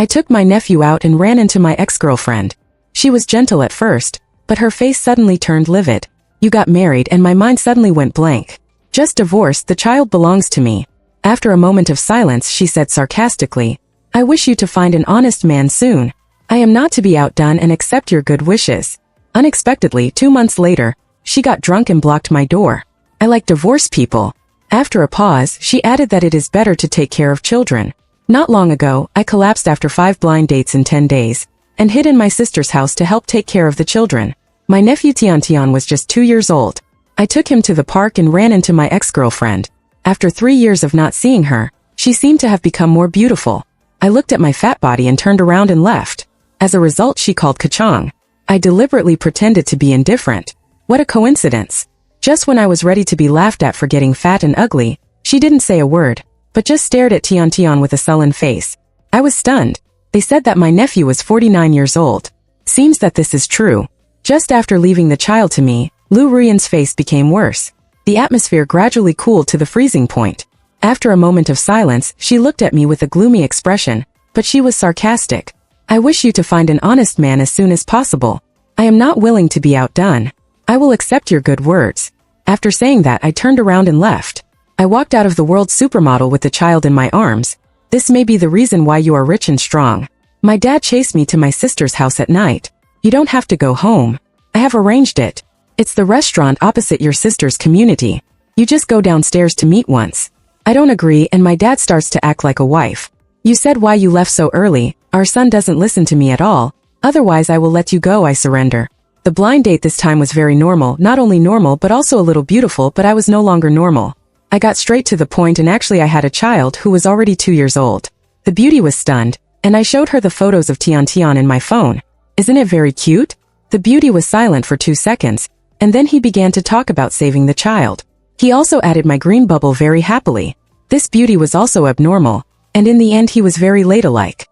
I took my nephew out and ran into my ex-girlfriend. She was gentle at first, but her face suddenly turned livid. You got married and my mind suddenly went blank. Just divorced, the child belongs to me. After a moment of silence, she said sarcastically, I wish you to find an honest man soon. I am not to be outdone and accept your good wishes. Unexpectedly, 2 months later, she got drunk and blocked my door. I like divorced people. After a pause, she added that it is better to take care of children. Not long ago, I collapsed after 5 blind dates in 10 days, and hid in my sister's house to help take care of the children. My nephew Tian was just 2 years old. I took him to the park and ran into my ex-girlfriend. After 3 years of not seeing her, she seemed to have become more beautiful. I looked at my fat body and turned around and left. As a result, she called Kachong. I deliberately pretended to be indifferent. What a coincidence. Just when I was ready to be laughed at for getting fat and ugly, she didn't say a word, but just stared at Tian with a sullen face. I was stunned. They said that my nephew was 49 years old. Seems that this is true. Just after leaving the child to me, Lu Ruyan's face became worse. The atmosphere gradually cooled to the freezing point. After a moment of silence, she looked at me with a gloomy expression, but she was sarcastic. I wish you to find an honest man as soon as possible. I am not willing to be outdone. I will accept your good words. After saying that, I turned around and left. I walked out of the world's supermodel with the child in my arms. This may be the reason why you are rich and strong. My dad chased me to my sister's house at night. You don't have to go home. I have arranged it. It's the restaurant opposite your sister's community. You just go downstairs to meet once. I don't agree, and my dad starts to act like a wife. You said why you left so early. Our son doesn't listen to me at all. Otherwise I will let you go. I surrender. The blind date this time was very normal, not only normal but also a little beautiful, but I was no longer normal. I got straight to the point, and actually I had a child who was already 2 years old. The beauty was stunned, and I showed her the photos of Tian in my phone. Isn't it very cute? The beauty was silent for 2 seconds, and then he began to talk about saving the child. He also added my green bubble very happily. This beauty was also abnormal, and in the end he was very ladylike.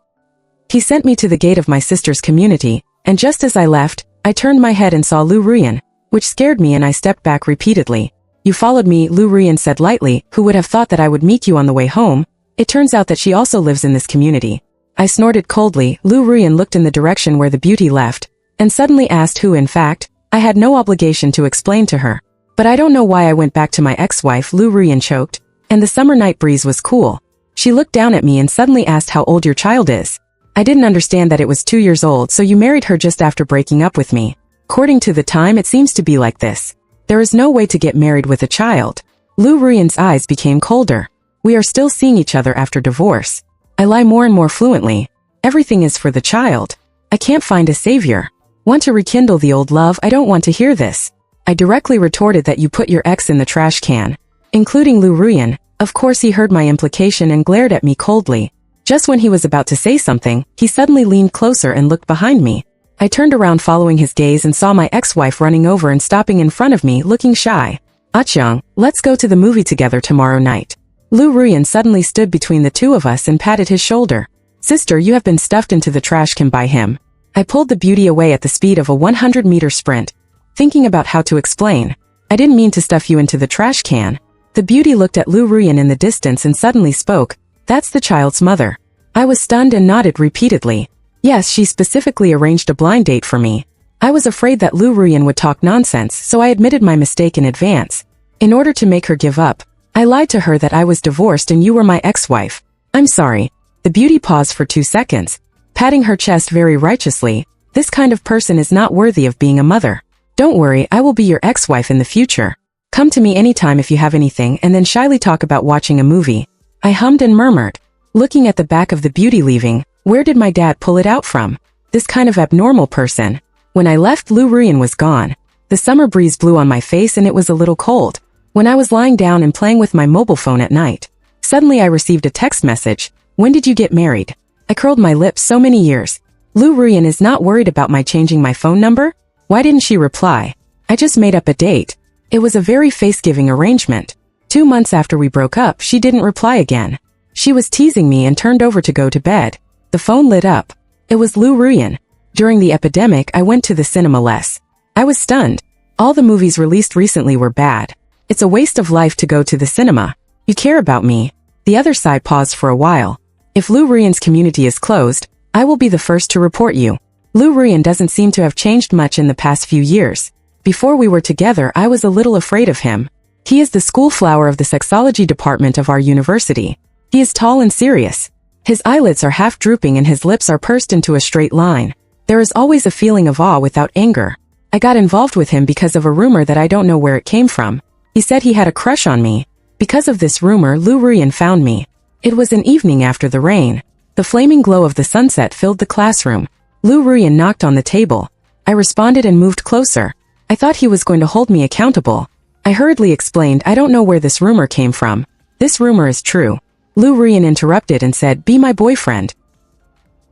He sent me to the gate of my sister's community, and just as I left, I turned my head and saw Lu Ruyan, which scared me, and I stepped back repeatedly. You followed me, Lu Ruyan said lightly. Who would have thought that I would meet you on the way home? It turns out that she also lives in this community. I snorted coldly. Lu Ruyan looked in the direction where the beauty left, and suddenly asked who. In fact, I had no obligation to explain to her. But I don't know why I went back to my ex-wife. Lu Ruyan choked, and the summer night breeze was cool. She looked down at me and suddenly asked how old your child is. I didn't understand that it was 2 years old. So you married her just after breaking up with me. According to the time, it seems to be like this. There is no way to get married with a child. Lu Ruyan's eyes became colder. We are still seeing each other after divorce. I lie more and more fluently. Everything is for the child. I can't find a savior. Want to rekindle the old love? I don't want to hear this. I directly retorted that you put your ex in the trash can, including Lu Ruyan. Of course he heard my implication and glared at me coldly. Just when he was about to say something, he suddenly leaned closer and looked behind me. I turned around following his gaze and saw my ex-wife running over and stopping in front of me, looking shy. Achang, let's go to the movie together tomorrow night. Lu Ruyan suddenly stood between the two of us and patted his shoulder. Sister, you have been stuffed into the trash can by him. I pulled the beauty away at the speed of a 100-meter sprint, thinking about how to explain. I didn't mean to stuff you into the trash can. The beauty looked at Lu Ruyan in the distance and suddenly spoke. That's the child's mother. I was stunned and nodded repeatedly. Yes, she specifically arranged a blind date for me. I was afraid that Lu Ruyan would talk nonsense, so I admitted my mistake in advance. In order to make her give up, I lied to her that I was divorced and you were my ex-wife. I'm sorry. The beauty paused for 2 seconds, patting her chest very righteously. This kind of person is not worthy of being a mother. Don't worry, I will be your ex-wife in the future. Come to me anytime if you have anything, and then shyly talk about watching a movie. I hummed and murmured, looking at the back of the beauty leaving. Where did my dad pull it out from? This kind of abnormal person. When I left, Lu Ruyan was gone. The summer breeze blew on my face and it was a little cold. When I was lying down and playing with my mobile phone at night, suddenly I received a text message. When did you get married? I curled my lips. So many years. Lu Ruyan is not worried about my changing my phone number? Why didn't she reply? I just made up a date. It was a very face-giving arrangement. 2 months after we broke up, she didn't reply again. She was teasing me and turned over to go to bed. The phone lit up. It was Lu Ruyan. During the epidemic, I went to the cinema less. I was stunned. All the movies released recently were bad. It's a waste of life to go to the cinema. You care about me. The other side paused for a while. If Lu Ruyan's community is closed, I will be the first to report you. Lu Ruyan doesn't seem to have changed much in the past few years. Before we were together, I was a little afraid of him. He is the school flower of the sexology department of our university. He is tall and serious. His eyelids are half drooping and his lips are pursed into a straight line. There is always a feeling of awe without anger. I got involved with him because of a rumor that I don't know where it came from. He said he had a crush on me. Because of this rumor, Lu Ruyan found me. It was an evening after the rain. The flaming glow of the sunset filled the classroom. Lu Ruyan knocked on the table. I responded and moved closer. I thought he was going to hold me accountable. I hurriedly explained, I don't know where this rumor came from. This rumor is true. Lu Ruyan interrupted and said, be my boyfriend.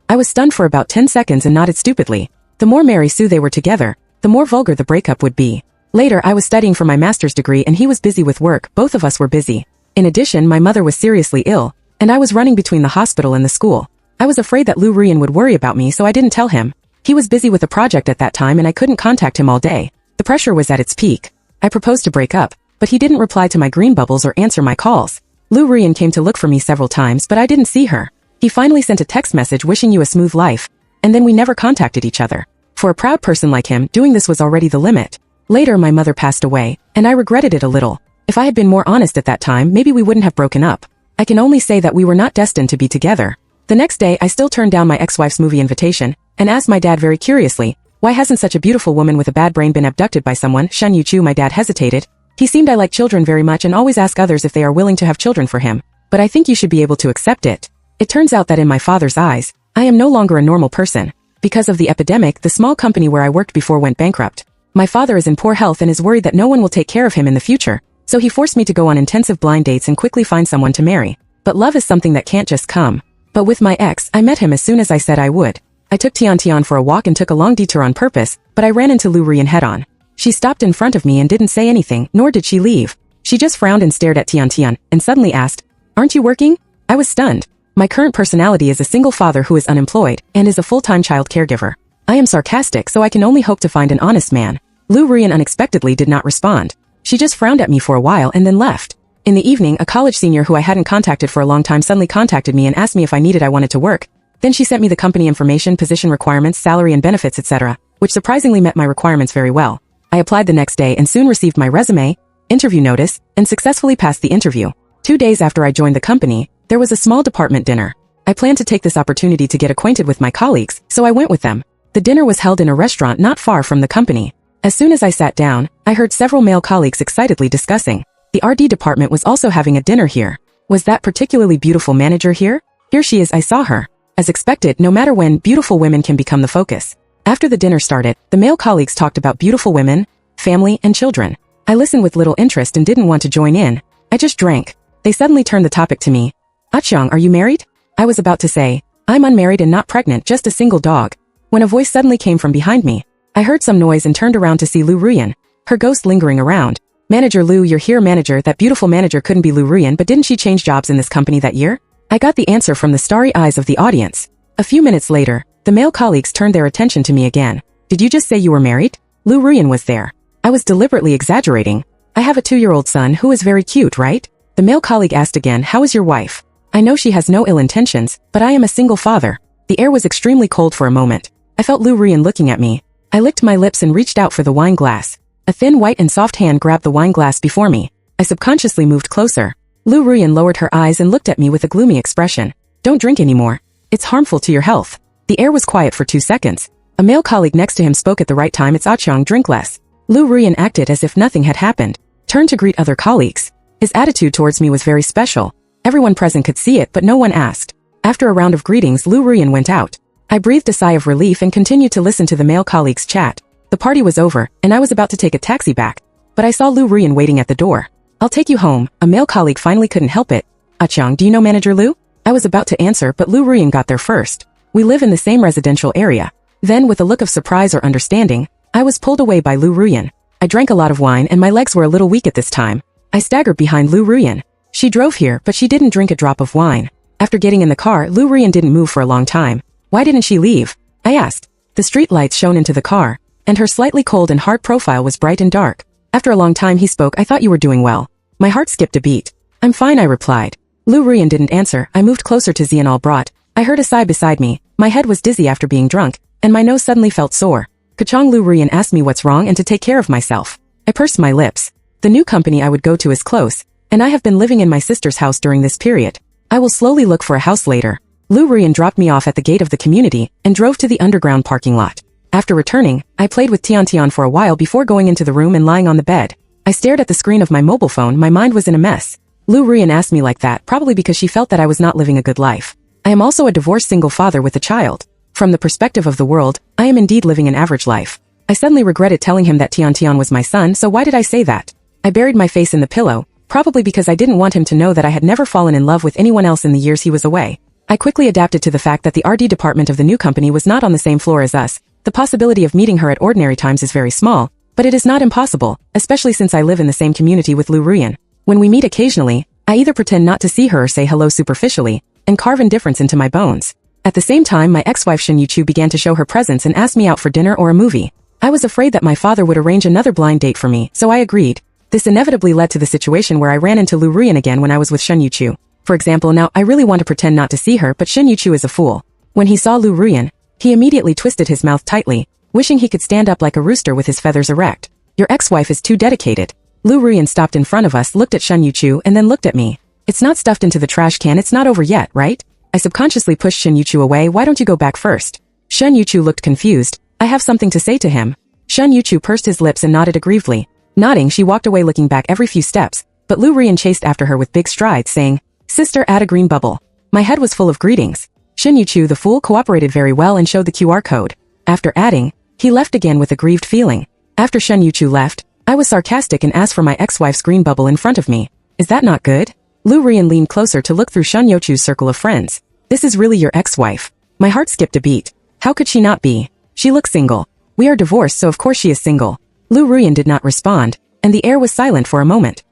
I was stunned for about 10 seconds and nodded stupidly. The more Mary Sue they were together, the more vulgar the breakup would be. Later, I was studying for my master's degree and he was busy with work. Both of us were busy. In addition, my mother was seriously ill, and I was running between the hospital and the school. I was afraid that Lu Ruyan would worry about me, so I didn't tell him. He was busy with a project at that time and I couldn't contact him all day. The pressure was at its peak. I proposed to break up, but he didn't reply to my green bubbles or answer my calls. Lu Ruyan came to look for me several times, but I didn't see her. He finally sent a text message wishing you a smooth life, and then we never contacted each other. For a proud person like him, doing this was already the limit. Later, my mother passed away, and I regretted it a little. If I had been more honest at that time, maybe we wouldn't have broken up. I can only say that we were not destined to be together. The next day, I still turned down my ex-wife's movie invitation, and asked my dad very curiously, why hasn't such a beautiful woman with a bad brain been abducted by someone? Shen Yuchu. My dad hesitated. He seemed I like children very much and always ask others if they are willing to have children for him. But I think you should be able to accept it. It turns out that in my father's eyes, I am no longer a normal person. Because of the epidemic, the small company where I worked before went bankrupt. My father is in poor health and is worried that no one will take care of him in the future, so he forced me to go on intensive blind dates and quickly find someone to marry. But love is something that can't just come. But with my ex, I met him as soon as I said I would. I took Tian for a walk and took a long detour on purpose, but I ran into Lu Ruyan head-on. She stopped in front of me and didn't say anything, nor did she leave. She just frowned and stared at Tian, and suddenly asked, aren't you working? I was stunned. My current personality is a single father who is unemployed, and is a full-time child caregiver. I am sarcastic, so I can only hope to find an honest man. Lu Ruyan unexpectedly did not respond. She just frowned at me for a while and then left. In the evening, a college senior who I hadn't contacted for a long time suddenly contacted me and asked me if I wanted to work. Then she sent me the company information, position requirements, salary and benefits, etc., which surprisingly met my requirements very well. I applied the next day and soon received my resume, interview notice, and successfully passed the interview. 2 days after I joined the company, there was a small department dinner. I planned to take this opportunity to get acquainted with my colleagues, so I went with them. The dinner was held in a restaurant not far from the company. As soon as I sat down, I heard several male colleagues excitedly discussing. The RD department was also having a dinner here. Was that particularly beautiful manager here? Here she is, I saw her. As expected, no matter when, beautiful women can become the focus. After the dinner started, the male colleagues talked about beautiful women, family, and children. I listened with little interest and didn't want to join in. I just drank. They suddenly turned the topic to me. Achang, are you married? I was about to say, I'm unmarried and not pregnant, just a single dog, when a voice suddenly came from behind me. I heard some noise and turned around to see Lu Ruyan, her ghost lingering around. Manager Lu, you're here. Manager, that beautiful manager couldn't be Lu Ruyan, but didn't she change jobs in this company that year? I got the answer from the starry eyes of the audience. A few minutes later, the male colleagues turned their attention to me again. Did you just say you were married? Lu Ruyan was there. I was deliberately exaggerating. I have a 2-year-old son who is very cute, right? The male colleague asked again, how is your wife? I know she has no ill intentions, but I am a single father. The air was extremely cold for a moment. I felt Lu Ruyan looking at me. I licked my lips and reached out for the wine glass. A thin white and soft hand grabbed the wine glass before me. I subconsciously moved closer. Lu Ruyan lowered her eyes and looked at me with a gloomy expression. Don't drink anymore. It's harmful to your health. The air was quiet for 2 seconds. A male colleague next to him spoke at the right time. It's Achang, drink less. Lu Ruyan acted as if nothing had happened. Turned to greet other colleagues. His attitude towards me was very special. Everyone present could see it, but no one asked. After a round of greetings, Lu Ruyan went out. I breathed a sigh of relief and continued to listen to the male colleagues' chat. The party was over, and I was about to take a taxi back. But I saw Lu Ruyan waiting at the door. I'll take you home. A male colleague finally couldn't help it. Achang, do you know Manager Lu? I was about to answer, but Lu Ruyan got there first. We live in the same residential area. Then, with a look of surprise or understanding, I was pulled away by Lu Ruyan. I drank a lot of wine and my legs were a little weak at this time. I staggered behind Lu Ruyan. She drove here, but she didn't drink a drop of wine. After getting in the car, Lu Ruyan didn't move for a long time. Why didn't she leave? I asked. The street lights shone into the car, and her slightly cold and hard profile was bright and dark. After a long time he spoke. I thought you were doing well. My heart skipped a beat. I'm fine, I replied. Lu Ruyan didn't answer. I moved closer to Xian Albrat. I heard a sigh beside me. My head was dizzy after being drunk, and my nose suddenly felt sore. Kachong Lu Rian asked me what's wrong and to take care of myself. I pursed my lips. The new company I would go to is close, and I have been living in my sister's house during this period. I will slowly look for a house later. Lu Rian dropped me off at the gate of the community and drove to the underground parking lot. After returning, I played with Tian Tian for a while before going into the room and lying on the bed. I stared at the screen of my mobile phone. My mind was in a mess. Lu Rian asked me like that probably because she felt that I was not living a good life. I am also a divorced single father with a child. From the perspective of the world, I am indeed living an average life. I suddenly regretted telling him that Tian Tian was my son, so why did I say that? I buried my face in the pillow, probably because I didn't want him to know that I had never fallen in love with anyone else in the years he was away. I quickly adapted to the fact that the RD department of the new company was not on the same floor as us. The possibility of meeting her at ordinary times is very small, but it is not impossible, especially since I live in the same community with Lu Rian. When we meet occasionally, I either pretend not to see her or say hello superficially, and carve indifference into my bones. At the same time, my ex-wife Shin Yu-chu began to show her presence and asked me out for dinner or a movie. I was afraid that my father would arrange another blind date for me, so I agreed. This inevitably led to the situation where I ran into Lu Rian again when I was with Shin Yu-chu. For example, now I really want to pretend not to see her, but Shin Yu-chu is a fool. When he saw Lu Rian, he immediately twisted his mouth tightly, wishing he could stand up like a rooster with his feathers erect. Your ex-wife is too dedicated. Lu Rian stopped in front of us, looked at Shin Yu-chu, and then looked at me. It's not stuffed into the trash can, it's not over yet, right? I subconsciously pushed Shin Yu-chu away. Why don't you go back first? Shin Yu-chu looked confused. I have something to say to him. Shin Yu-chu pursed his lips and nodded aggrievedly. Nodding, she walked away looking back every few steps, but Lu Rian chased after her with big strides, saying, Sister, add a green bubble. My head was full of greetings. Shin Yu-chu, the fool, cooperated very well and showed the QR code. After adding, he left again with a grieved feeling. After Shin Yu-chu left, I was sarcastic and asked for my ex-wife's green bubble in front of me. Is that not good? Lu Rian leaned closer to look through Shin Yu-chu's circle of friends. This is really your ex-wife. My heart skipped a beat. How could she not be? She looks single. We are divorced, so of course she is single. Lu Rian did not respond, and the air was silent for a moment.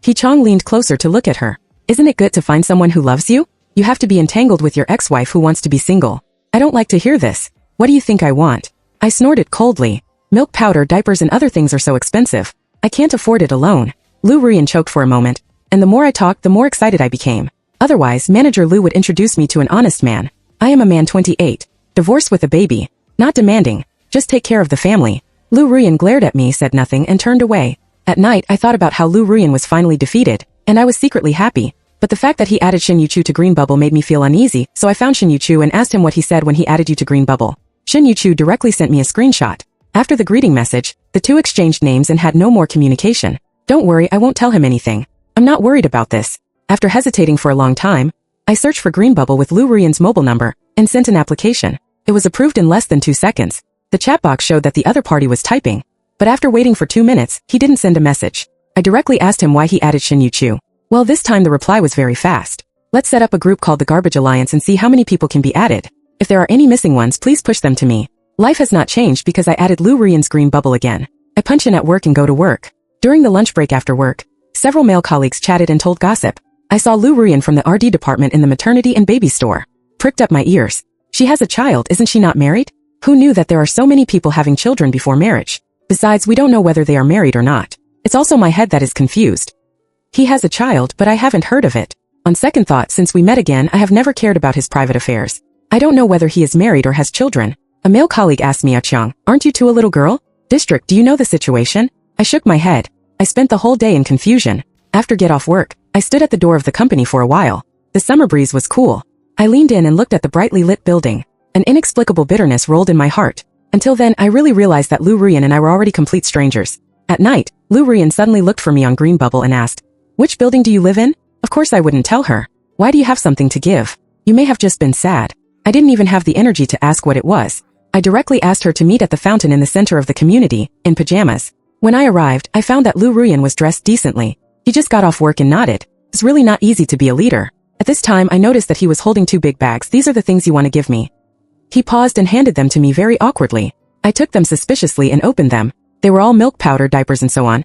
He Chong leaned closer to look at her. Isn't it good to find someone who loves you? You have to be entangled with your ex-wife who wants to be single. I don't like to hear this. What do you think I want? I snorted coldly. Milk powder, diapers and other things are so expensive. I can't afford it alone. Lu Rian choked for a moment, and the more I talked, the more excited I became. Otherwise, Manager Lu would introduce me to an honest man. I am a man 28, divorced with a baby, not demanding, just take care of the family. Lu Rian glared at me, said nothing, and turned away. At night, I thought about how Lu Rian was finally defeated, and I was secretly happy. But the fact that he added Shin Yu-chu to Green Bubble made me feel uneasy, so I found Shin Yu-chu and asked him what he said when he added you to Green Bubble. Shin Yu-chu directly sent me a screenshot. After the greeting message, the two exchanged names and had no more communication. Don't worry, I won't tell him anything. I'm not worried about this. After hesitating for a long time, I searched for Green Bubble with Lu Rian's mobile number and sent an application. It was approved in less than 2 seconds. The chat box showed that the other party was typing, but after waiting for 2 minutes, he didn't send a message. I directly asked him why he added Shin Yu-chu. Well, this time the reply was very fast. Let's set up a group called the Garbage Alliance and see how many people can be added. If there are any missing ones, please push them to me. Life has not changed because I added Lu Rian's Green Bubble again. I punch in at work and go to work. During the lunch break after work, several male colleagues chatted and told gossip. I saw Lu Rian from the RD department in the maternity and baby store. Pricked up my ears. She has a child, isn't she not married? Who knew that there are so many people having children before marriage? Besides, we don't know whether they are married or not. It's also my head that is confused. He has a child, but I haven't heard of it. On second thought, since we met again, I have never cared about his private affairs. I don't know whether he is married or has children. A male colleague asked me, Achang, aren't you too a little girl? District, do you know the situation? I shook my head. I spent the whole day in confusion. After get off work, I stood at the door of the company for a while. The summer breeze was cool. I leaned in and looked at the brightly lit building. An inexplicable bitterness rolled in my heart. Until then, I really realized that Lu Rian and I were already complete strangers. At night, Lu Rian suddenly looked for me on Green Bubble and asked, which building do you live in? Of course I wouldn't tell her. Why do you have something to give? You may have just been sad. I didn't even have the energy to ask what it was. I directly asked her to meet at the fountain in the center of the community, in pajamas. When I arrived, I found that Lu Rian was dressed decently. He just got off work and nodded. It's really not easy to be a leader. At this time, I noticed that he was holding 2 big bags. These are the things you want to give me. He paused and handed them to me very awkwardly. I took them suspiciously and opened them. They were all milk powder, diapers and so on.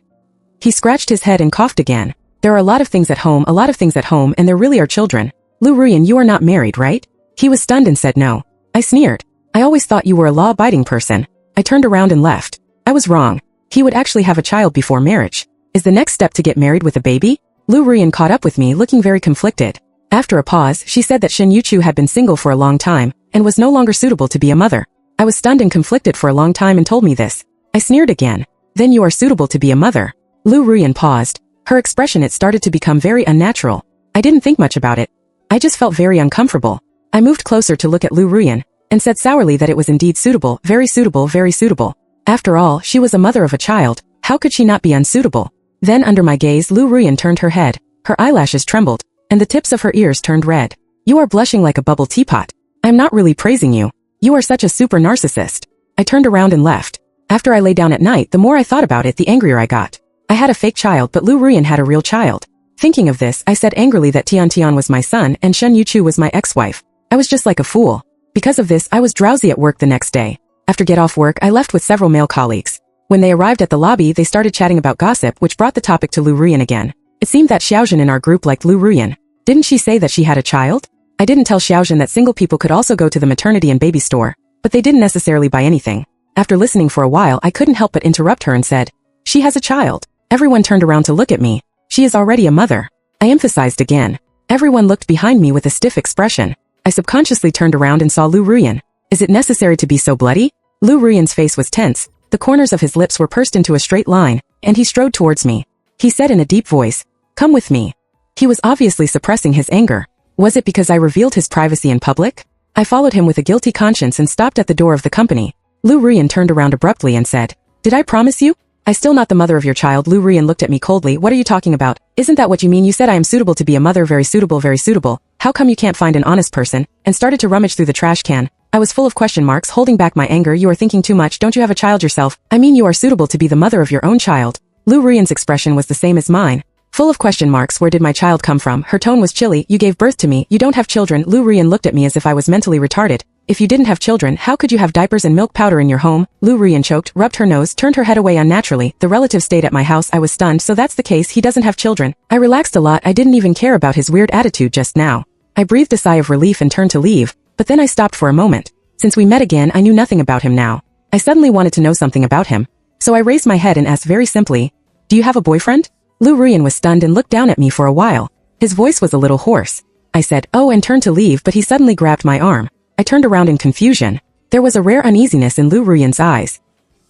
He scratched his head and coughed again. There are a lot of things at home, and there really are children. Lu Rian, you are not married, right? He was stunned and said no. I sneered. I always thought you were a law-abiding person. I turned around and left. I was wrong. He would actually have a child before marriage. Is the next step to get married with a baby? Lu Rian caught up with me, looking very conflicted. After a pause, she said that Shin Yu-chu had been single for a long time, and was no longer suitable to be a mother. I was stunned and conflicted for a long time and told me this. I sneered again. Then you are suitable to be a mother. Lu Ruyan paused. Her expression it started to become very unnatural. I didn't think much about it. I just felt very uncomfortable. I moved closer to look at Lu Ruyan, and said sourly that it was indeed suitable, very suitable, very suitable. After all, she was a mother of a child. How could she not be unsuitable? Then under my gaze Lu Ruyan turned her head. Her eyelashes trembled, and the tips of her ears turned red. You are blushing like a bubble teapot. I'm not really praising you. You are such a super narcissist. I turned around and left. After I lay down at night, the more I thought about it, the angrier I got. I had a fake child, but Lu Ruyan had a real child. Thinking of this, I said angrily that Tian Tian was my son and Shen Yuchu was my ex-wife. I was just like a fool. Because of this, I was drowsy at work the next day. After get off work, I left with several male colleagues. When they arrived at the lobby, they started chatting about gossip, which brought the topic to Lu Ruyan again. It seemed that Xiaojun in our group liked Lu Ruyan. Didn't she say that she had a child? I didn't tell Xiaojun that single people could also go to the maternity and baby store, but they didn't necessarily buy anything. After listening for a while, I couldn't help but interrupt her and said, "She has a child." Everyone turned around to look at me. She is already a mother. I emphasized again. Everyone looked behind me with a stiff expression. I subconsciously turned around and saw Lu Ruyan. Is it necessary to be so bloody? Lu Ruyan's face was tense. The corners of his lips were pursed into a straight line, and he strode towards me. He said in a deep voice, "Come with me." He was obviously suppressing his anger. Was it because I revealed his privacy in public? I followed him with a guilty conscience and stopped at the door of the company. Lu Ruyan turned around abruptly and said, "Did I promise you? I still not the mother of your child." Lu Ruyan looked at me coldly. "What are you talking about? Isn't that what you mean? You said I am suitable to be a mother, very suitable, very suitable. How come you can't find an honest person?" And started to rummage through the trash can. I was full of question marks, holding back my anger. "You are thinking too much. Don't you have a child yourself? I mean, you are suitable to be the mother of your own child." Lu Ruyan's expression was the same as mine. Full of question marks. Where did my child come from? Her tone was chilly. "You gave birth to me. You don't have children." Lu Ruyan looked at me as if I was mentally retarded. "If you didn't have children, how could you have diapers and milk powder in your home?" Lu Ruyan choked, rubbed her nose, turned her head away unnaturally. "The relative stayed at my house." I was stunned. "So that's the case, he doesn't have children." I relaxed a lot. I didn't even care about his weird attitude just now. I breathed a sigh of relief and turned to leave, but then I stopped for a moment. Since we met again, I knew nothing about him now. I suddenly wanted to know something about him. So I raised my head and asked very simply, "Do you have a boyfriend?" Lu Ruyan was stunned and looked down at me for a while. His voice was a little hoarse. I said, "Oh," and turned to leave, but he suddenly grabbed my arm. I turned around in confusion. There was a rare uneasiness in Lu Ruyan's eyes.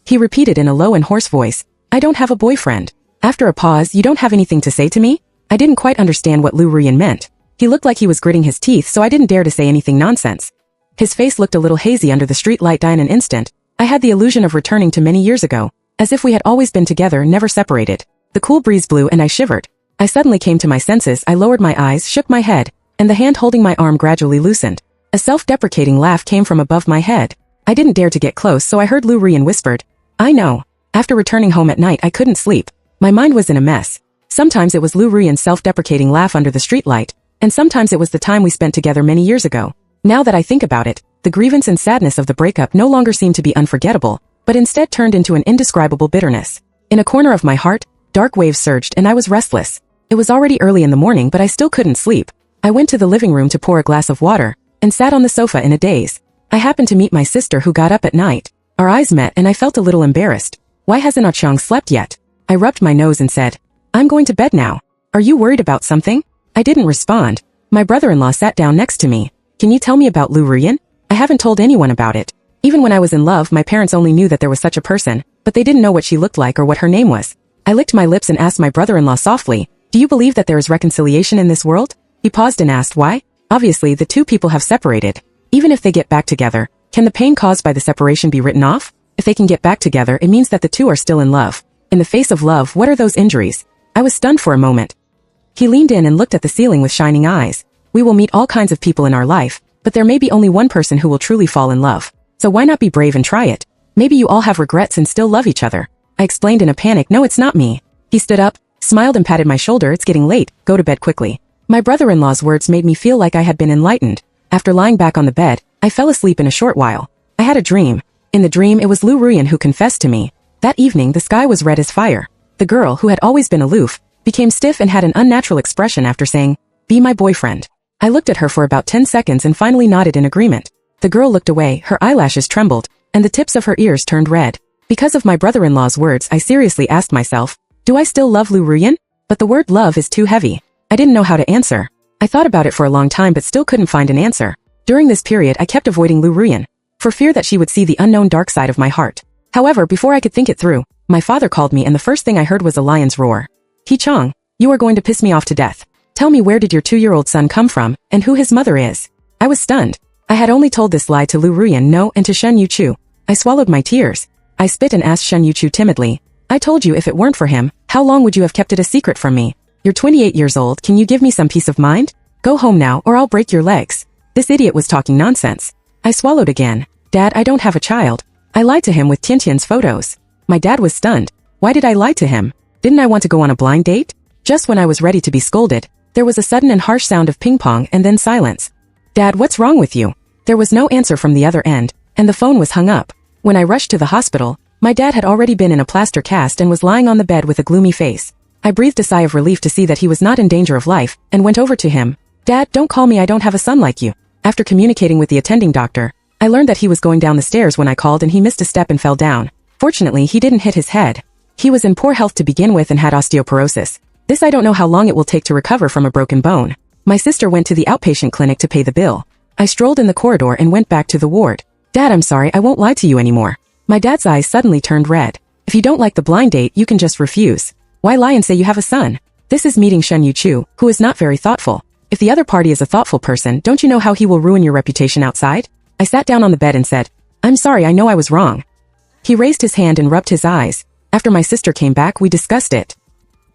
He repeated in a low and hoarse voice, "I don't have a boyfriend." After a pause, "You don't have anything to say to me?" I didn't quite understand what Lu Ruyan meant. He looked like he was gritting his teeth, so I didn't dare to say anything nonsense. His face looked a little hazy under the street light. In an instant, I had the illusion of returning to many years ago, as if we had always been together, never separated. The cool breeze blew and I shivered. I suddenly came to my senses. I lowered my eyes, shook my head, and the hand holding my arm gradually loosened. A self-deprecating laugh came from above my head. I didn't dare to get close, so I heard Lu Ruyan whispered, "I know." After returning home at night, I couldn't sleep. My mind was in a mess. Sometimes it was Lu Ruyan's self-deprecating laugh under the streetlight, and sometimes it was the time we spent together many years ago. Now that I think about it, the grievance and sadness of the breakup no longer seemed to be unforgettable, but instead turned into an indescribable bitterness. In a corner of my heart, dark waves surged and I was restless. It was already early in the morning, but I still couldn't sleep. I went to the living room to pour a glass of water, and sat on the sofa in a daze. I happened to meet my sister who got up at night. Our eyes met and I felt a little embarrassed. "Why hasn't Ah-Chang slept yet?" I rubbed my nose and said, "I'm going to bed now. Are you worried about something?" I didn't respond. My brother-in-law sat down next to me. "Can you tell me about Lu Ruyan? I haven't told anyone about it. Even when I was in love, my parents only knew that there was such a person, but they didn't know what she looked like or what her name was." I licked my lips and asked my brother-in-law softly, "Do you believe that there is reconciliation in this world?" He paused and asked why. Obviously, the two people have separated. Even if they get back together, can the pain caused by the separation be written off? If they can get back together, it means that the two are still in love. In the face of love, what are those injuries? I was stunned for a moment. He leaned in and looked at the ceiling with shining eyes. "We will meet all kinds of people in our life, but there may be only one person who will truly fall in love. So why not be brave and try it? Maybe you all have regrets and still love each other." I explained in a panic, "No, it's not me." He stood up, smiled and patted my shoulder. "It's getting late. Go to bed quickly." My brother-in-law's words made me feel like I had been enlightened. After lying back on the bed, I fell asleep in a short while. I had a dream. In the dream, it was Lu Ruyan who confessed to me. That evening, the sky was red as fire. The girl, who had always been aloof, became stiff and had an unnatural expression after saying, "Be my boyfriend." I looked at her for about 10 seconds and finally nodded in agreement. The girl looked away, her eyelashes trembled, and the tips of her ears turned red. Because of my brother-in-law's words, I seriously asked myself, do I still love Lu Ruyan? But the word love is too heavy. I didn't know how to answer. I thought about it for a long time but still couldn't find an answer. During this period I kept avoiding Lu Ruyan, for fear that she would see the unknown dark side of my heart. However, before I could think it through, my father called me and the first thing I heard was a lion's roar. He Chong, you are going to piss me off to death. Tell me, where did your 2-year-old son come from, and who his mother is? I was stunned. I had only told this lie to Lu Ruyan, no, and to Shen Yuchu. I swallowed my tears. I spit and asked Shen Yuchu timidly, I told you if it weren't for him, how long would you have kept it a secret from me? You're 28 years old, can you give me some peace of mind? Go home now or I'll break your legs. This idiot was talking nonsense. I swallowed again. Dad, I don't have a child. I lied to him with Tiantian's photos. My dad was stunned. Why did I lie to him? Didn't I want to go on a blind date? Just when I was ready to be scolded, there was a sudden and harsh sound of ping-pong and then silence. Dad, what's wrong with you? There was no answer from the other end, and the phone was hung up. When I rushed to the hospital, my dad had already been in a plaster cast and was lying on the bed with a gloomy face. I breathed a sigh of relief to see that he was not in danger of life, and went over to him. Dad, don't call me, I don't have a son like you. After communicating with the attending doctor, I learned that he was going down the stairs when I called and he missed a step and fell down. Fortunately, he didn't hit his head. He was in poor health to begin with and had osteoporosis. This I don't know how long it will take to recover from a broken bone. My sister went to the outpatient clinic to pay the bill. I strolled in the corridor and went back to the ward. Dad, I'm sorry, I won't lie to you anymore. My dad's eyes suddenly turned red. If you don't like the blind date, you can just refuse. Why lie and say you have a son? This is meeting Shen Yuchu, who is not very thoughtful. If the other party is a thoughtful person, don't you know how he will ruin your reputation outside? I sat down on the bed and said, I'm sorry, I know I was wrong. He raised his hand and rubbed his eyes. After my sister came back, we discussed it.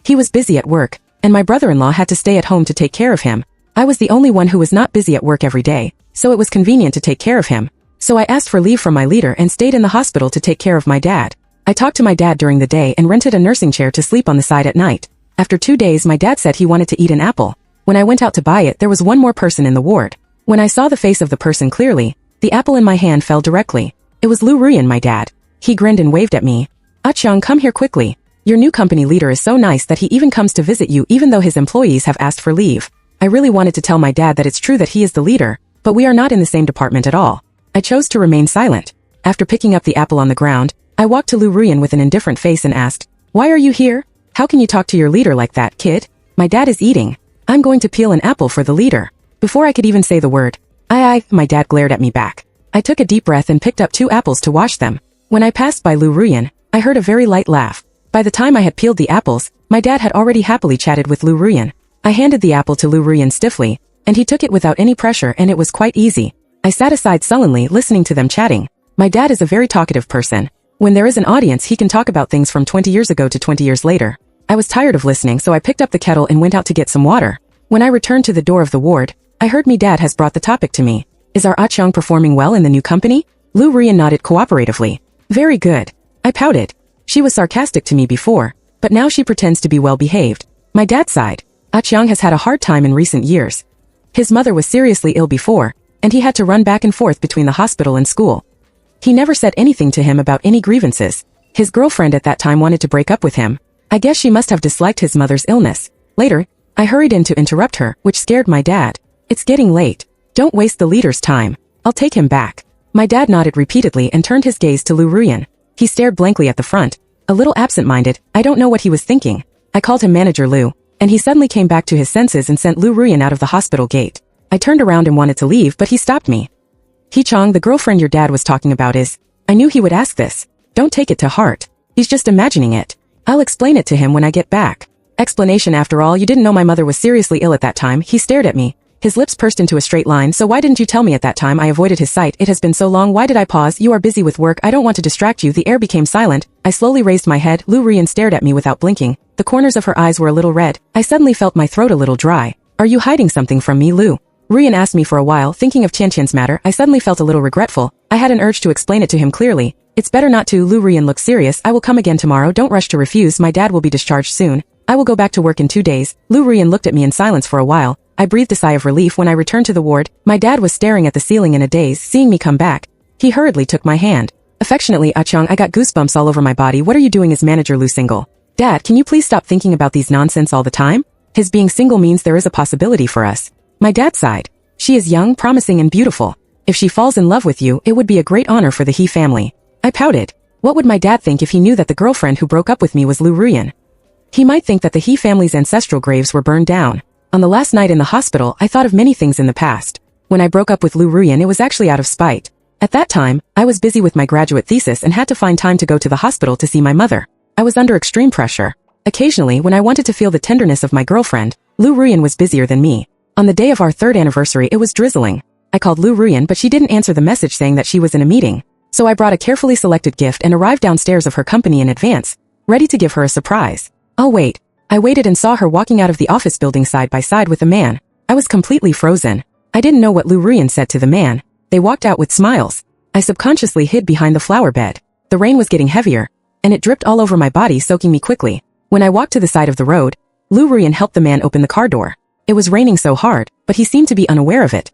He was busy at work, and my brother-in-law had to stay at home to take care of him. I was the only one who was not busy at work every day, so it was convenient to take care of him. So I asked for leave from my leader and stayed in the hospital to take care of my dad. I talked to my dad during the day and rented a nursing chair to sleep on the side at night. After 2 days, my dad said he wanted to eat an apple. When I went out to buy it, there was one more person in the ward. When I saw the face of the person clearly, the apple in my hand fell directly. It was Lu Ruyan, my dad. He grinned and waved at me. Achang, come here quickly. Your new company leader is so nice that he even comes to visit you even though his employees have asked for leave. I really wanted to tell my dad that it's true that he is the leader, but we are not in the same department at all. I chose to remain silent. After picking up the apple on the ground, I walked to Lu Ruyan with an indifferent face and asked, Why are you here? How can you talk to your leader like that, kid? My dad is eating. I'm going to peel an apple for the leader. Before I could even say the word, my dad glared at me back. I took a deep breath and picked up 2 apples to wash them. When I passed by Lu Ruyan, I heard a very light laugh. By the time I had peeled the apples, my dad had already happily chatted with Lu Ruyan. I handed the apple to Lu Ruyan stiffly, and he took it without any pressure and it was quite easy. I sat aside sullenly listening to them chatting. My dad is a very talkative person. When there is an audience, he can talk about things from 20 years ago to 20 years later. I was tired of listening, so I picked up the kettle and went out to get some water. When I returned to the door of the ward, I heard me dad has brought the topic to me. Is our Achang performing well in the new company? Lu Ruyan nodded cooperatively. Very good. I pouted. She was sarcastic to me before, but now she pretends to be well behaved. My dad sighed. Achang has had a hard time in recent years. His mother was seriously ill before, and he had to run back and forth between the hospital and school. He never said anything to him about any grievances. His girlfriend at that time wanted to break up with him. I guess she must have disliked his mother's illness. Later, I hurried in to interrupt her, which scared my dad. It's getting late. Don't waste the leader's time. I'll take him back. My dad nodded repeatedly and turned his gaze to Lu Ruyan. He stared blankly at the front. A little absent-minded, I don't know what he was thinking. I called him Manager Lu, and he suddenly came back to his senses and sent Lu Ruyan out of the hospital gate. I turned around and wanted to leave, but he stopped me. He Chong, the girlfriend your dad was talking about is... I knew he would ask this. Don't take it to heart. He's just imagining it. I'll explain it to him when I get back. Explanation, after all, you didn't know my mother was seriously ill at that time. He stared at me. His lips pursed into a straight line. So why didn't you tell me at that time? I avoided his sight. It has been so long. Why did I pause? You are busy with work. I don't want to distract you. The air became silent. I slowly raised my head. Lu Ruyan stared at me without blinking. The corners of her eyes were a little red. I suddenly felt my throat a little dry. Are you hiding something from me, Lu? Ruyan asked me for a while. Thinking of Tiantian's matter, I suddenly felt a little regretful. I had an urge to explain it to him clearly. It's better not to. Lu Ruyan looked serious. I will come again tomorrow. Don't rush to refuse. My dad will be discharged soon. I will go back to work in 2 days. Lu Ruyan looked at me in silence for a while. I breathed a sigh of relief when I returned to the ward. My dad was staring at the ceiling in a daze, seeing me come back. He hurriedly took my hand. Affectionately, Achang, I got goosebumps all over my body. What are you doing as manager, Lu single? Dad, can you please stop thinking about these nonsense all the time? His being single means there is a possibility for us. My dad sighed. She is young, promising, and beautiful. If she falls in love with you, it would be a great honor for the He family. I pouted. What would my dad think if he knew that the girlfriend who broke up with me was Lu Ruyan? He might think that the He family's ancestral graves were burned down. On the last night in the hospital, I thought of many things in the past. When I broke up with Lu Ruyan, it was actually out of spite. At that time, I was busy with my graduate thesis and had to find time to go to the hospital to see my mother. I was under extreme pressure. Occasionally, when I wanted to feel the tenderness of my girlfriend, Lu Ruyan was busier than me. On the day of our 3rd anniversary, it was drizzling. I called Lu Ruyan, but she didn't answer the message saying that she was in a meeting. So I brought a carefully selected gift and arrived downstairs of her company in advance, ready to give her a surprise. Oh wait. I waited and saw her walking out of the office building side by side with a man. I was completely frozen. I didn't know what Lu Ruyan said to the man. They walked out with smiles. I subconsciously hid behind the flower bed. The rain was getting heavier, and it dripped all over my body, soaking me quickly. When I walked to the side of the road, Lu Ruyan helped the man open the car door. It was raining so hard, but he seemed to be unaware of it.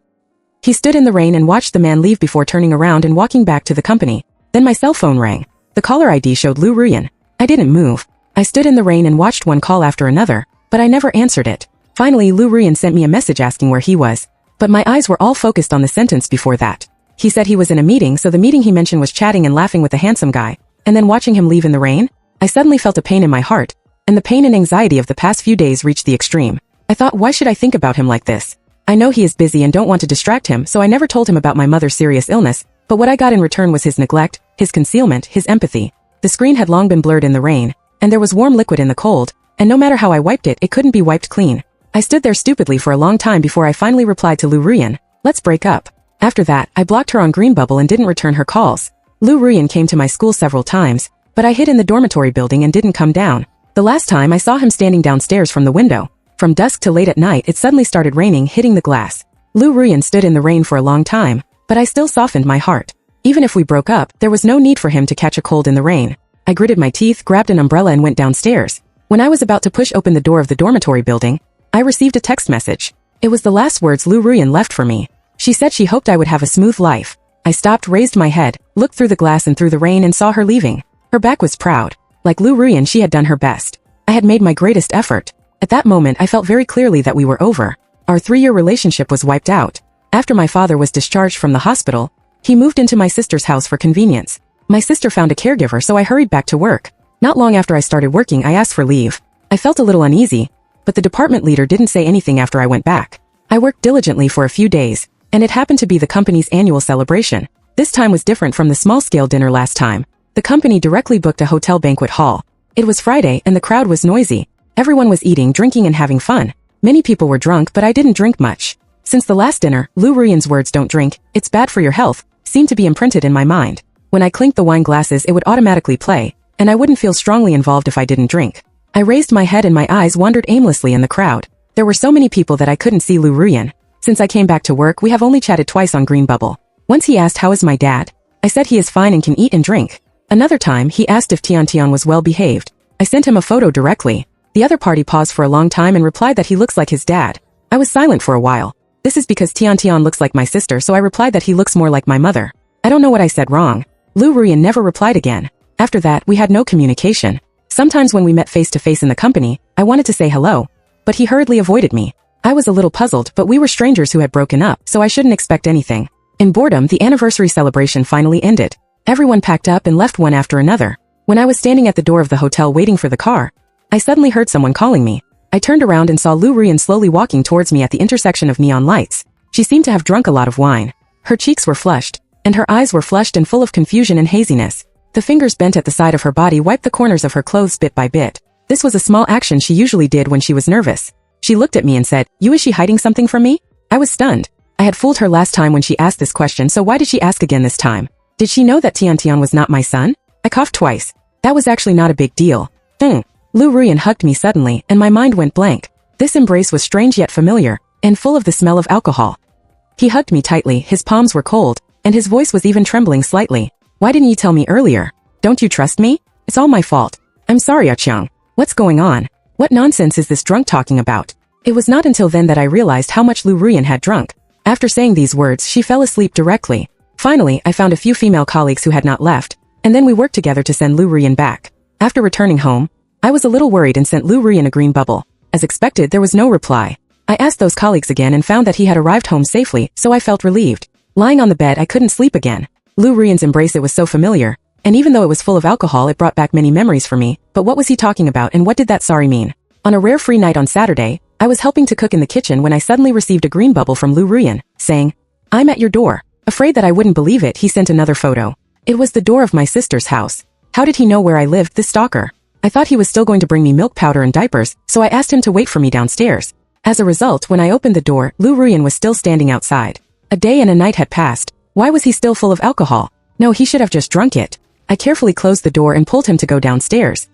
He stood in the rain and watched the man leave before turning around and walking back to the company. Then my cell phone rang. The caller ID showed Lu Ruyan. I didn't move. I stood in the rain and watched one call after another, but I never answered it. Finally, Lu Ruyan sent me a message asking where he was. But my eyes were all focused on the sentence before that. He said he was in a meeting, so the meeting he mentioned was chatting and laughing with a handsome guy, and then watching him leave in the rain. I suddenly felt a pain in my heart, and the pain and anxiety of the past few days reached the extreme. I thought, why should I think about him like this? I know he is busy and don't want to distract him, so I never told him about my mother's serious illness, but what I got in return was his neglect, his concealment, his empathy. The screen had long been blurred in the rain, and there was warm liquid in the cold, and no matter how I wiped it, it couldn't be wiped clean. I stood there stupidly for a long time before I finally replied to Lu Ruyan, let's break up. After that, I blocked her on Green Bubble and didn't return her calls. Lu Ruyan came to my school several times, but I hid in the dormitory building and didn't come down. The last time I saw him standing downstairs from the window. From dusk to late at night, it suddenly started raining, hitting the glass. Lu Ruyan stood in the rain for a long time, but I still softened my heart. Even if we broke up, there was no need for him to catch a cold in the rain. I gritted my teeth, grabbed an umbrella and went downstairs. When I was about to push open the door of the dormitory building, I received a text message. It was the last words Lu Ruyan left for me. She said she hoped I would have a smooth life. I stopped, raised my head, looked through the glass and through the rain and saw her leaving. Her back was proud. Like Lu Ruyan, she had done her best. I had made my greatest effort. At that moment, I felt very clearly that we were over. Our 3-year relationship was wiped out. After my father was discharged from the hospital, he moved into my sister's house for convenience. My sister found a caregiver, so I hurried back to work. Not long after I started working, I asked for leave. I felt a little uneasy, but the department leader didn't say anything after I went back. I worked diligently for a few days, and it happened to be the company's annual celebration. This time was different from the small-scale dinner last time. The company directly booked a hotel banquet hall. It was Friday, and the crowd was noisy. Everyone was eating, drinking, and having fun. Many people were drunk, but I didn't drink much. Since the last dinner, Lu Ruyan's words, "Don't drink, it's bad for your health," seemed to be imprinted in my mind. When I clinked the wine glasses, it would automatically play, and I wouldn't feel strongly involved if I didn't drink. I raised my head and my eyes wandered aimlessly in the crowd. There were so many people that I couldn't see Lu Ruyan. Since I came back to work, we have only chatted twice on Green Bubble. Once he asked, "How is my dad?" I said he is fine and can eat and drink. Another time, he asked if Tian was well behaved. I sent him a photo directly. The other party paused for a long time and replied that he looks like his dad. I was silent for a while. This is because Tian looks like my sister, so I replied that he looks more like my mother. I don't know what I said wrong. Lu Ruyan never replied again. After that, we had no communication. Sometimes when we met face to face in the company, I wanted to say hello, but he hurriedly avoided me. I was a little puzzled, but we were strangers who had broken up, so I shouldn't expect anything. In boredom, the anniversary celebration finally ended. Everyone packed up and left one after another. When I was standing at the door of the hotel waiting for the car, I suddenly heard someone calling me. I turned around and saw Lu Ruyan slowly walking towards me at the intersection of neon lights. She seemed to have drunk a lot of wine. Her cheeks were flushed, and her eyes were flushed and full of confusion and haziness. The fingers bent at the side of her body wiped the corners of her clothes bit by bit. This was a small action she usually did when she was nervous. She looked at me and said, Is she hiding something from me?" I was stunned. I had fooled her last time when she asked this question, so why did she ask again this time? Did she know that Tian was not my son? I coughed twice. That was actually not a big deal. Lu Ruyan hugged me suddenly, and my mind went blank. This embrace was strange yet familiar, and full of the smell of alcohol. He hugged me tightly, his palms were cold, and his voice was even trembling slightly. "Why didn't you tell me earlier? Don't you trust me? It's all my fault. I'm sorry, Achang. What's going on? What nonsense is this drunk talking about?" It was not until then that I realized how much Lu Ruyan had drunk. After saying these words, she fell asleep directly. Finally, I found a few female colleagues who had not left, and then we worked together to send Lu Ruyan back. After returning home, I was a little worried and sent Lu Ruyan a green bubble. As expected, there was no reply. I asked those colleagues again and found that he had arrived home safely, so I felt relieved. Lying on the bed, I couldn't sleep again. Lu Ruyan's embrace, it was so familiar, and even though it was full of alcohol, it brought back many memories for me. But what was he talking about, and what did that sorry mean? On a rare free night on Saturday, I was helping to cook in the kitchen when I suddenly received a green bubble from Lu Ruyan, saying, I'm at your door. Afraid that I wouldn't believe it, he sent another photo. It was the door of my sister's house. How did he know where I lived, this stalker? I thought he was still going to bring me milk powder and diapers, so I asked him to wait for me downstairs. As a result, when I opened the door, Lu Ruyan was still standing outside. A day and a night had passed. Why was he still full of alcohol? No, he should have just drunk it. I carefully closed the door and pulled him to go downstairs.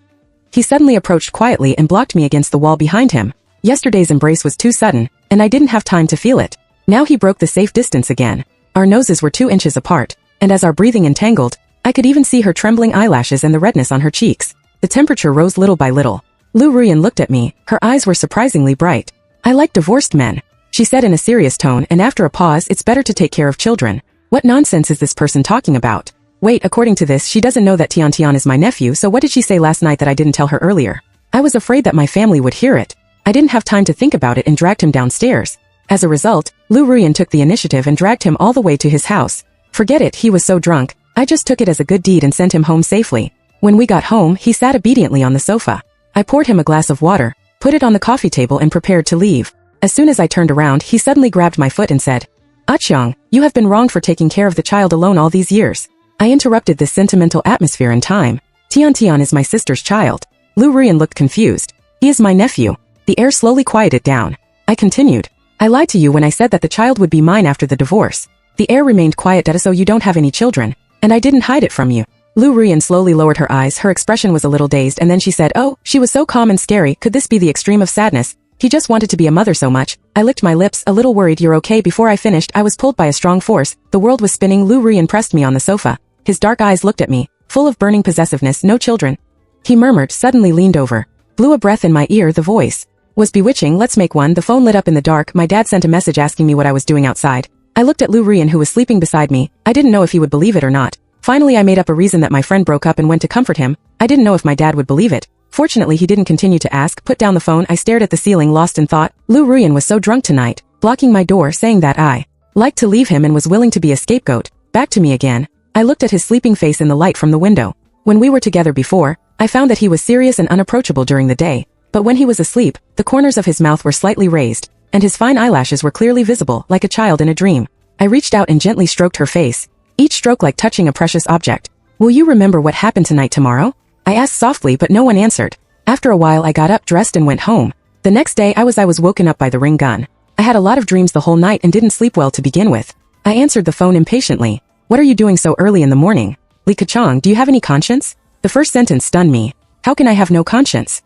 He suddenly approached quietly and blocked me against the wall behind him. Yesterday's embrace was too sudden, and I didn't have time to feel it. Now he broke the safe distance again. Our noses were 2 inches apart, and as our breathing entangled, I could even see her trembling eyelashes and the redness on her cheeks. The temperature rose little by little. Lu Ruyan looked at me, her eyes were surprisingly bright. I like divorced men, she said in a serious tone, and after a pause, it's better to take care of children. What nonsense is this person talking about? Wait, according to this, she doesn't know that Tian is my nephew, so what did she say last night that I didn't tell her earlier? I was afraid that my family would hear it. I didn't have time to think about it and dragged him downstairs. As a result, Lu Ruyan took the initiative and dragged him all the way to his house. Forget it, he was so drunk. I just took it as a good deed and sent him home safely. When we got home, he sat obediently on the sofa. I poured him a glass of water, put it on the coffee table and prepared to leave. As soon as I turned around, he suddenly grabbed my foot and said, "Achang, you have been wrong for taking care of the child alone all these years." I interrupted this sentimental atmosphere in time. Tian is my sister's child. Lu Ruyan looked confused. He is my nephew. The air slowly quieted down. I continued. I lied to you when I said that the child would be mine after the divorce. The air remained quiet, so you don't have any children. And I didn't hide it from you. Lu Ruyan slowly lowered her eyes, her expression was a little dazed, and then she said, "Oh," she was so calm and scary, could this be the extreme of sadness? He just wanted to be a mother so much. I licked my lips, a little worried. "You're okay." Before I finished, I was pulled by a strong force. The world was spinning. Lu Ruyan pressed me on the sofa. His dark eyes looked at me, full of burning possessiveness. "No children," he murmured, suddenly leaned over, blew a breath in my ear. The voice was bewitching. "Let's make one." The phone lit up in the dark. My dad sent a message asking me what I was doing outside. I looked at Lu Ruyan, who was sleeping beside me. I didn't know if he would believe it or not. Finally, I made up a reason that my friend broke up and went to comfort him. I didn't know if my dad would believe it. Fortunately, he didn't continue to ask. Put down the phone. I stared at the ceiling, lost in thought. Lu Ruyan was so drunk tonight, blocking my door, saying that I liked to leave him and was willing to be a scapegoat. Back to me again. I looked at his sleeping face in the light from the window. When we were together before, I found that he was serious and unapproachable during the day. But when he was asleep, the corners of his mouth were slightly raised, and his fine eyelashes were clearly visible, like a child in a dream. I reached out and gently stroked her face, each stroke like touching a precious object. "Will you remember what happened tonight tomorrow?" I asked softly, but no one answered. After a while, I got up, dressed, and went home. The next day, I was woken up by the ring gun. I had a lot of dreams the whole night and didn't sleep well to begin with. I answered the phone impatiently. "What are you doing so early in the morning?" "Li Keqiang, do you have any conscience?" The first sentence stunned me. How can I have no conscience?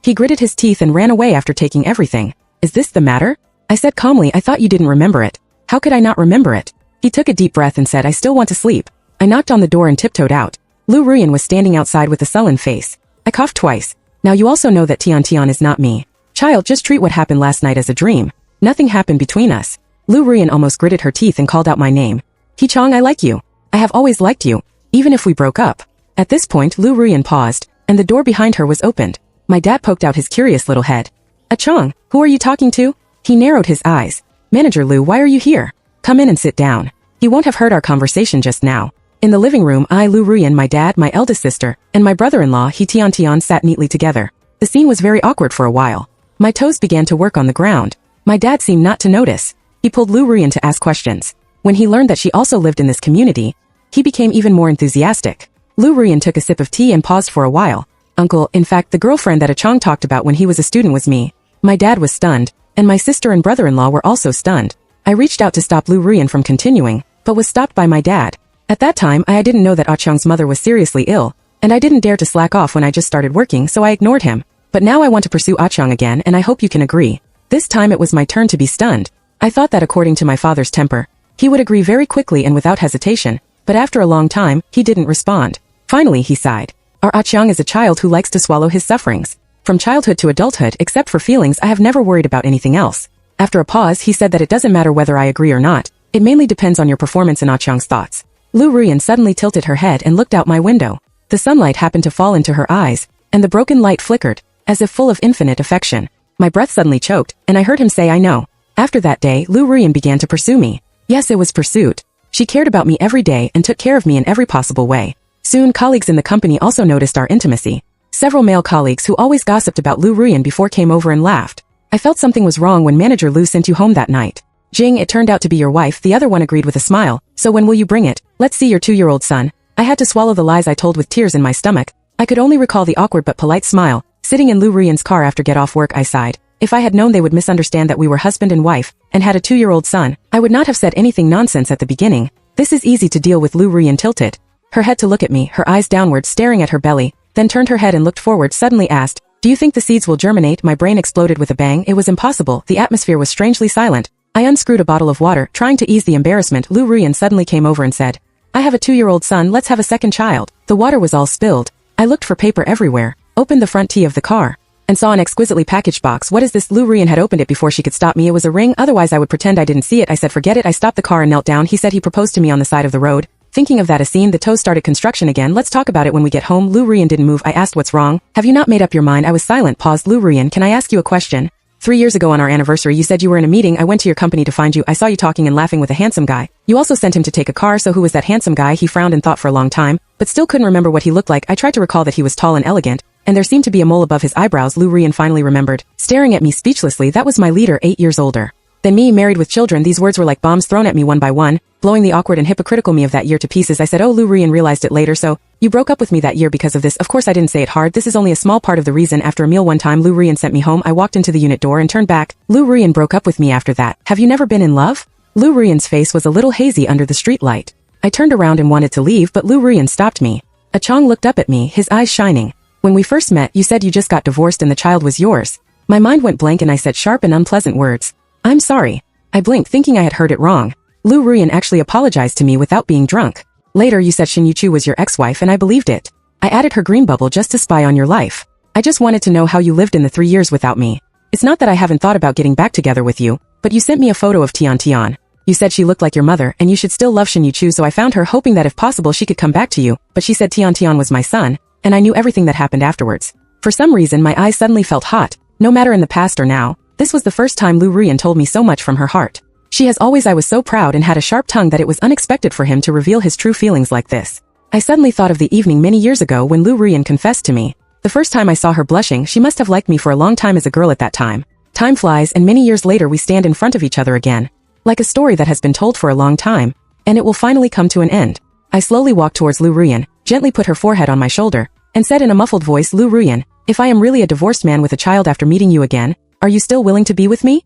He gritted his teeth and ran away after taking everything. "Is this the matter?" I said calmly. "I thought you didn't remember it." "How could I not remember it?" He took a deep breath and said, "I still want to sleep." I knocked on the door and tiptoed out. Lu Ruyan was standing outside with a sullen face. I coughed twice. "Now you also know that Tian is not me. Child, just treat what happened last night as a dream. Nothing happened between us." Lu Ruyan almost gritted her teeth and called out my name. "Keqiang, I like you. I have always liked you, even if we broke up." At this point, Lu Ruyan paused, and the door behind her was opened. My dad poked out his curious little head. "Achang, who are you talking to?" He narrowed his eyes. "Manager Lu, why are you here? Come in and sit down." He won't have heard our conversation just now. In the living room, I, Lu Ruyan, my dad, my eldest sister, and my brother-in-law, He Tian, sat neatly together. The scene was very awkward for a while. My toes began to work on the ground. My dad seemed not to notice. He pulled Lu Ruyan to ask questions. When he learned that she also lived in this community, he became even more enthusiastic. Lu Ruyan took a sip of tea and paused for a while. "Uncle, in fact, the girlfriend that Achang talked about when he was a student was me." My dad was stunned, and my sister and brother-in-law were also stunned. I reached out to stop Lu Ruyan from continuing, but was stopped by my dad. At that time, I didn't know that Achang's mother was seriously ill, and I didn't dare to slack off when I just started working, so I ignored him. But now I want to pursue Achang again, and I hope you can agree. This time it was my turn to be stunned. I thought that according to my father's temper, he would agree very quickly and without hesitation, but after a long time, he didn't respond. Finally, he sighed. Our Achang is a child who likes to swallow his sufferings. From childhood to adulthood, except for feelings, I have never worried about anything else. After a pause, he said that it doesn't matter whether I agree or not. It mainly depends on your performance and Achang's thoughts. Lu Ruyan suddenly tilted her head and looked out my window. The sunlight happened to fall into her eyes, and the broken light flickered, as if full of infinite affection. My breath suddenly choked, and I heard him say, "I know." After that day, Lu Ruyan began to pursue me. Yes, it was pursuit. She cared about me every day and took care of me in every possible way. Soon, colleagues in the company also noticed our intimacy. Several male colleagues who always gossiped about Lu Ruyan before came over and laughed. I felt something was wrong when Manager Lu sent you home that night. Jing, it turned out to be your wife, the other one agreed with a smile. So when will you bring it? Let's see your 2-year-old son. I had to swallow the lies I told with tears in my stomach. I could only recall the awkward but polite smile. Sitting in Lu Rian's car after get off work, I sighed. If I had known they would misunderstand that we were husband and wife, and had a 2-year-old son, I would not have said anything nonsense at the beginning. This is easy to deal with. Lu Rian tilted her head to look at me, her eyes downward staring at her belly, then turned her head and looked forward, suddenly asked, do you think the seeds will germinate? My brain exploded with a bang. It was impossible. The atmosphere was strangely silent. I unscrewed a bottle of water, trying to ease the embarrassment. Lu Rian suddenly came over and said, I have a 2-year-old son, let's have a second child. The water was all spilled. I looked for paper everywhere, opened the front key of the car, and saw an exquisitely packaged box. What is this? Lu Rian had opened it before she could stop me. It was a ring, otherwise I would pretend I didn't see it. I said forget it. I stopped the car and knelt down. He said he proposed to me on the side of the road. Thinking of that scene, the tow started construction again. Let's talk about it when we get home. Lu Rian didn't move. I asked what's wrong. Have you not made up your mind? I was silent. Paused. Lu Rian, can I ask you a question? 3 years ago on our anniversary you said you were in a meeting. I went to your company to find you. I saw you talking and laughing with a handsome guy. You also sent him to take a car, so who was that handsome guy? He frowned and thought for a long time, but still couldn't remember what he looked like. I tried to recall that he was tall and elegant, and there seemed to be a mole above his eyebrows. Lu Rian finally remembered, staring at me speechlessly. That was my leader, 8 years older than me, married with children. These words were like bombs thrown at me one by one, blowing the awkward and hypocritical me of that year to pieces. I said, oh, Lu Rian realized it later, so you broke up with me that year because of this. Of course I didn't say it hard. This is only a small part of the reason. After a meal one time, Lu Rian sent me home. I walked into the unit door and turned back. Lu Rian broke up with me after that. Have you never been in love? Lu Rian's face was a little hazy under the street light. I turned around and wanted to leave, but Lu Rian stopped me. A Chong looked up at me, his eyes shining. When we first met, you said you just got divorced and the child was yours. My mind went blank and I said sharp and unpleasant words. I'm sorry. I blinked, thinking I had heard it wrong. Lu Rian actually apologized to me without being drunk. Later you said Shin Yuchu was your ex-wife and I believed it. I added her green bubble just to spy on your life. I just wanted to know how you lived in the 3 years without me. It's not that I haven't thought about getting back together with you, but you sent me a photo of Tian Tian. You said she looked like your mother and you should still love Shin Yuchu, so I found her hoping that if possible she could come back to you, but she said Tian Tian was my son, and I knew everything that happened afterwards. For some reason my eyes suddenly felt hot, no matter in the past or now. This was the first time Lu Rian told me so much from her heart. She has always. I was so proud and had a sharp tongue that it was unexpected for him to reveal his true feelings like this. I suddenly thought of the evening many years ago when Lu Rian confessed to me. The first time I saw her blushing, she must have liked me for a long time as a girl at that time. Time flies and many years later we stand in front of each other again. Like a story that has been told for a long time, and it will finally come to an end. I slowly walked towards Lu Rian, gently put her forehead on my shoulder, and said in a muffled voice, Lu Rian, if I am really a divorced man with a child after meeting you again, are you still willing to be with me?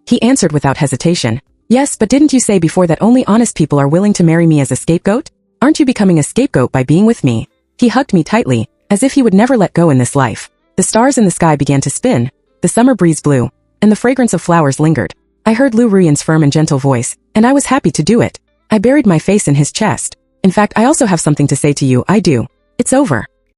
He answered without hesitation. Yes, but didn't you say before that only honest people are willing to marry me as a scapegoat? Aren't you becoming a scapegoat by being with me? He hugged me tightly, as if he would never let go in this life. The stars in the sky began to spin, the summer breeze blew, and the fragrance of flowers lingered. I heard Lu Rian's firm and gentle voice, and I was happy to do it. I buried my face in his chest. In fact, I also have something to say to you. I do. It's over.